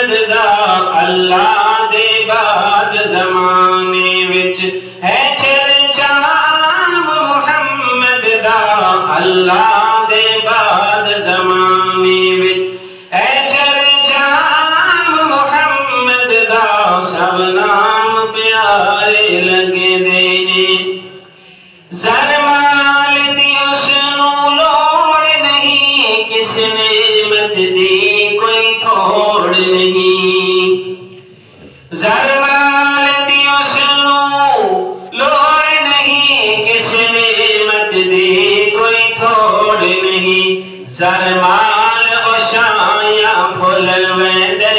محمد دا اللہ دے بعد زمانے وچ ہے چرچا محمد دا اللہ دے بعد زمانے وچ ہے چرچا محمد دا سب نام پیارے لگے دینے زر مال دی اس نو لوڑ نہیں کس نعمت دی کوئی تھوڑ نہیں زر مال دی اس نو لوڑ نہیں کس نعمت دی کوئی تھوڑ نہیں زر مال اوشایاں بھول ویندے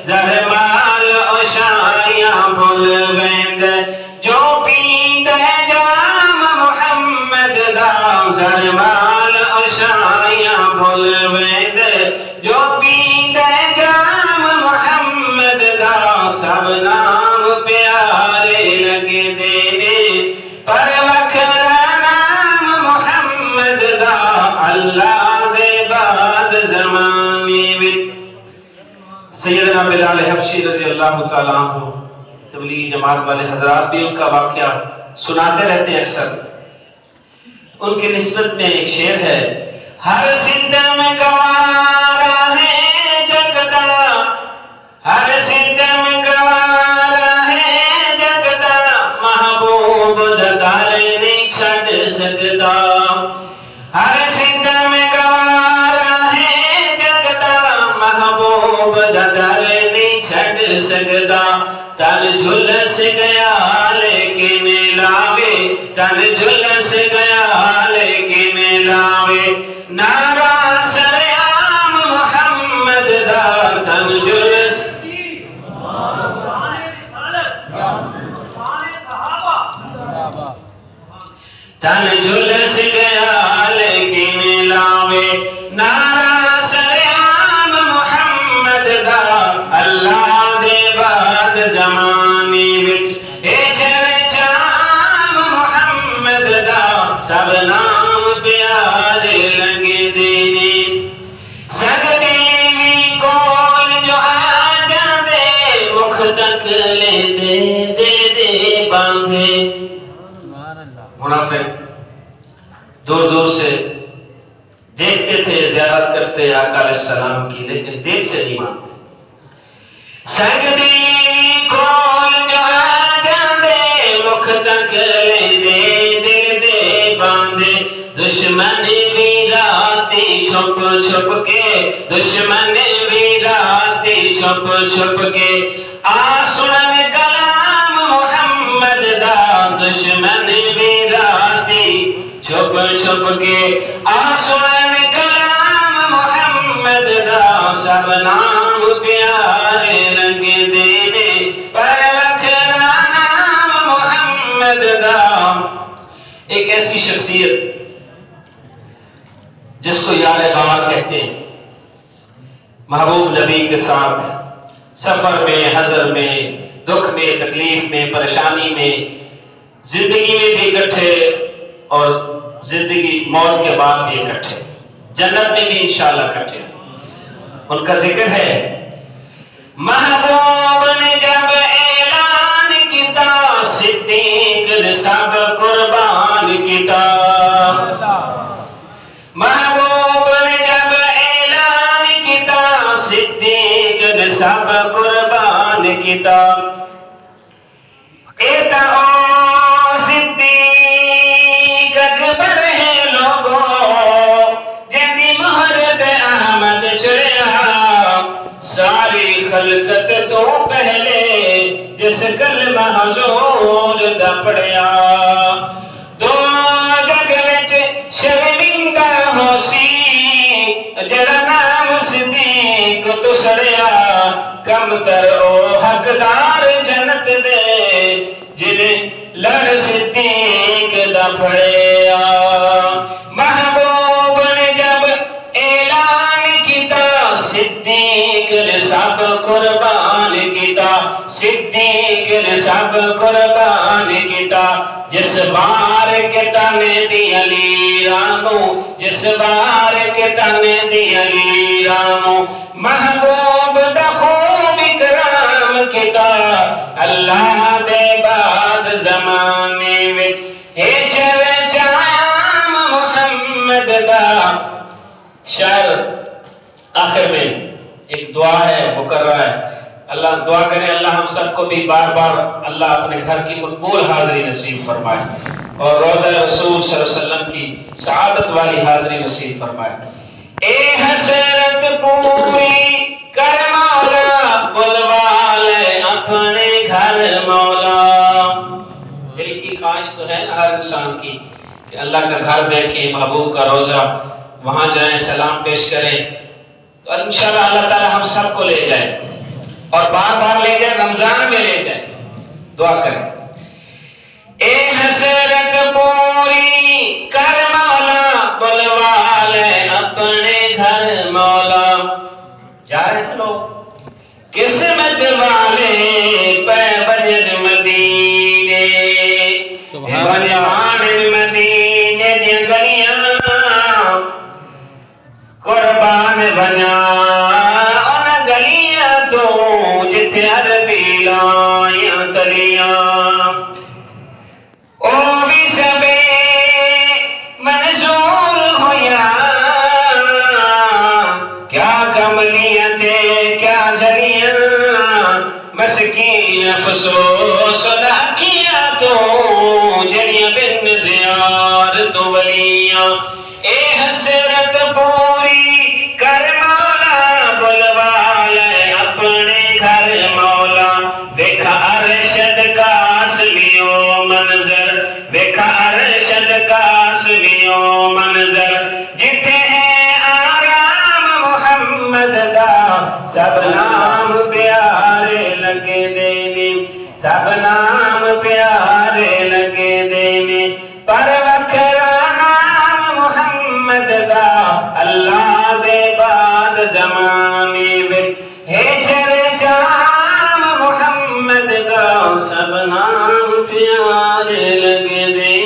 زر مال اوشایاں بھول ویندے جو پیندے جام محمد دا زر مال اوشایاں بھول ویندے جو پیندے جام محمد دا سب نام پیارے لگے دینے پر وکھرا نام محمد دا اللہ دے بعد زمانے وچ سیدنا بلال حبشی رضی اللہ تعالیٰ عنہ تبلیغی جماعت والے حضرات بھی ان کا واقعہ سناتے رہتے ہیں اکثر ان کی نسبت میں ایک شعر ہے ہر ستم گوارا ہے جگدا ہر ستم گوارا ہے جگدا محبوب ددال نہیں چھڑ سکتا ہر ستم گوارا ہے جگدا محبوب ددال نہیں چھڑ سکتا تن جھلس گیا لیکن لاوے تن جھلس گیا لیکن لاوے نعرہ سریام محمد دا تن جھلس تن جھلس گیا لیکن لاوے نعرہ سریام محمد دا اللہ دے بعد زمانے وچ اے چرچام محمد دا سب نام پیارے لگے دینے سگدے بھی کول جو آ جاندے مکھ تک لے دے باندھے منافق دور دور سے دیکھتے تھے زیارت کرتے آقا علیہ السلام کی لیکن دل سے نہیں مانتے سگدی بھی کول جو آ جاندے مکھ تک لے دل دے باندھے دشمن بھی راتی چھپ چھپ کے دشمن بھی راتی چھپ چھپ کے آ سنن کلام محمد دا دشمن بھی راتی چھپ چھپ کے آ سنن کلام محمد دا سب نام پیارے لگے دینے پر وکھرا نام محمد دا ایک ایسی شخصیت جس کو یار غار کہتے ہیں محبوب نبی کے ساتھ سفر میں حضر میں دکھ میں تکلیف میں پریشانی میں زندگی میں بھی اکٹھے اور زندگی موت کے بعد بھی اکٹھے جنت میں بھی انشاءاللہ اکٹھے ان کا ذکر ہے محبوب نے جب اعلان کیتا صدیق نے سب قربان کیتا محبوب نے جب اعلان کیتا صدیق نے سب قربان کیتا ایتا او صدیق اکبر ہے لوگوں جنی مہر دے احمد چڑیا ساری خلقت تو پہلے جس کلمہ حضور دا پڑھیا دو جگ وچ شرمندہ ہو سی جڑا نام صدیق تو سڑیا کم تر او حقدار جنت دے جنہیں لڑ صدیق دا پڑھیا محبوب نے جب اعلان کیتا صدیق نے سب قربان کیتا صدیق نے سب قربان کیتا جس بار کے تنے دی علی رامو جس بار کے تنے دی علی رامو محبوب دا خوب شاعر آخر میں ایک دعا ہے وہ کر رہا ہے، اللہ دعا کریں اللہ ہم سب کو بھی بار بار اللہ اپنے گھر کی مقبول حاضری نصیب فرمائے اور روضہ رسول صلی اللہ علیہ وسلم کی سعادت والی حاضری نصیب فرمائے۔ اے حسرت پوری کر مولا بلوا لے اپنے گھر مولا۔ دل کی خواہش تو ہے ہر انسان کی کہ اللہ کا گھر دیکھیں، محبوب کا روضہ، وہاں جائیں، سلام پیش کریں، تو انشاءاللہ اللہ تعالی ہم سب کو لے جائے اور بار بار لے جائے، رمضان میں لے جائے۔ دعا کریں۔ اے حسرت پوری کر مولا بلوا لے اپنے گھر مولا۔ جا رہے ہیں لوگ قسمت والے پہ بجر مدینے، بجوان مدینے دی گلیاں قربان بنا ان گلیاں تو جتھے عربی لائیاں تلیاں، او بھی سبے منظور ہویا، کیا کملیاں تے کیا جلیاں، مسکین افسوس لاکھیاں تو جڑیاں بن زیار تو ولیاں۔ اے حسرت پوری کر مولا بلوا لے اپنے گھر مولا۔ دیکھا ارشد کا اصلیو منظر، دیکھا ارشد کا اصلیو منظر، جتھے ہے آرام محمد دا سب نام پیارے لگے دینے، سب نام پیارے لگے دینے، پر وکھرا نام محمد دا اللہ دے بعد زمانے وچ ہے جام محمد دا سب نام پیارے لگے دے۔